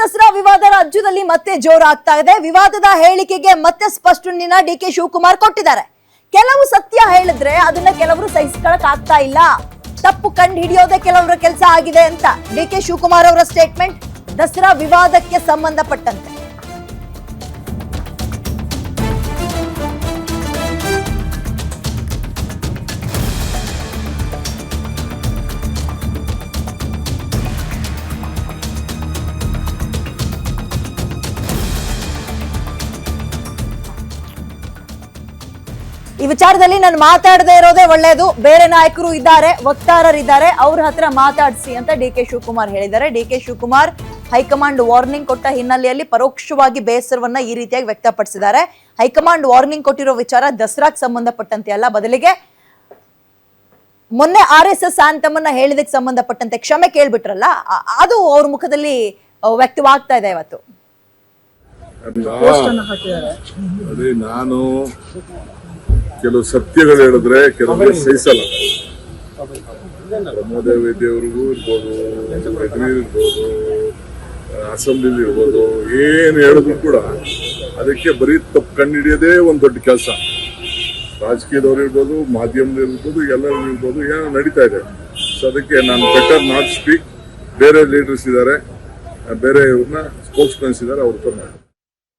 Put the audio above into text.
ದಸರಾ ವಿವಾದ ರಾಜ್ಯದಲ್ಲಿ ಮತ್ತೆ ಜೋರಾಗ್ತಾ ಇದೆ. ವಿವಾದದ ಹೇಳಿಕೆಗೆ ಮತ್ತೆ ಸ್ಪಷ್ಟನೆಯನ್ನ ಡಿಕೆ ಶಿವಕುಮಾರ್ ಕೊಟ್ಟಿದ್ದಾರೆ. ಕೆಲವು ಸತ್ಯ ಹೇಳಿದ್ರೆ ಅದನ್ನ ಕೆಲವರು ಸಹಿಸ್ಕೊಳಕ್ ಆಗ್ತಾ ಇಲ್ಲ, ತಪ್ಪು ಕಂಡು ಹಿಡಿಯೋದೇ ಕೆಲವರ ಕೆಲಸ ಆಗಿದೆ ಅಂತ ಡಿಕೆ ಶಿವಕುಮಾರ್ ಅವರ ಸ್ಟೇಟ್ಮೆಂಟ್ ದಸರಾ ವಿವಾದಕ್ಕೆ ಸಂಬಂಧಪಟ್ಟಂತೆ. ಈ ವಿಚಾರದಲ್ಲಿ ನಾನು ಮಾತಾಡದೇ ಇರೋದೇ ಒಳ್ಳೆಯದು. ಬೇರೆ ನಾಯಕರು ಇದ್ದಾರೆ, ವಕ್ತಾರರಿದ್ದಾರೆ, ಅವ್ರ ಹತ್ರ ಮಾತಾಡಿಸಿ ಅಂತ ಡಿಕೆ ಶಿವಕುಮಾರ್ ಹೇಳಿದ್ದಾರೆ. ಡಿಕೆ ಶಿವಕುಮಾರ್ ಹೈಕಮಾಂಡ್ ವಾರ್ನಿಂಗ್ ಕೊಟ್ಟ ಹಿನ್ನೆಲೆಯಲ್ಲಿ ಪರೋಕ್ಷವಾಗಿ ಬೇಸರವನ್ನ ಈ ರೀತಿಯಾಗಿ ವ್ಯಕ್ತಪಡಿಸಿದ್ದಾರೆ. ಹೈಕಮಾಂಡ್ ವಾರ್ನಿಂಗ್ ಕೊಟ್ಟಿರೋ ವಿಚಾರ ದಸರಾಕ್ಕೆ ಸಂಬಂಧಪಟ್ಟಂತೆ ಅಲ್ಲ, ಬದಲಿಗೆ ಮೊನ್ನೆ RSS ಆಂತಮನ್ನ ಹೇಳಿದಕ್ಕೆ ಸಂಬಂಧಪಟ್ಟಂತೆ ಕ್ಷಮೆ ಕೇಳ್ಬಿಟ್ರಲ್ಲ, ಅದು ಅವ್ರ ಮುಖದಲ್ಲಿ ವ್ಯಕ್ತವಾಗ್ತಾ ಇದೆ ಇವತ್ತು. ಅದೇ ನಾನು ಕೆಲವು ಸತ್ಯಗಳು ಹೇಳಿದ್ರೆ ಕೆಲವೊಮ್ಮೆ ಸಹಿಸಲ್ಲ. ಪ್ರಮೋದ ವೇದಿಯವ್ರಿಗೂ ಇರ್ಬೋದು, ಯಜ್ಞೀರ್ ಇರ್ಬೋದು, ಅಸೆಂಬ್ಲಿಲಿ ಇರ್ಬೋದು, ಏನು ಹೇಳಿದ್ರು ಕೂಡ ಅದಕ್ಕೆ ಬರೀ ತಪ್ಪು ಕಂಡುಹಿಡಿಯೋದೇ ಒಂದು ದೊಡ್ಡ ಕೆಲಸ. ರಾಜಕೀಯದವ್ರು ಇರ್ಬೋದು, ಮಾಧ್ಯಮದಲ್ಲಿರ್ಬೋದು, ಎಲ್ಲರೂ ಇರ್ಬೋದು, ಏನೋ ನಡೀತಾ ಇದೆ. ಸೊ ಅದಕ್ಕೆ ನಾನು ಬೆಟರ್ ನಾಟ್ ಸ್ಪೀಕ್. ಬೇರೆ ಲೀಡರ್ಸ್ ಇದ್ದಾರೆ, ಬೇರೆ ಇವ್ರನ್ನ ಸ್ಪೋಕ್ಸ್ ಪರ್ಸನ್ಸ್ ಇದ್ದಾರೆ, ಅವ್ರ ಹತ್ರ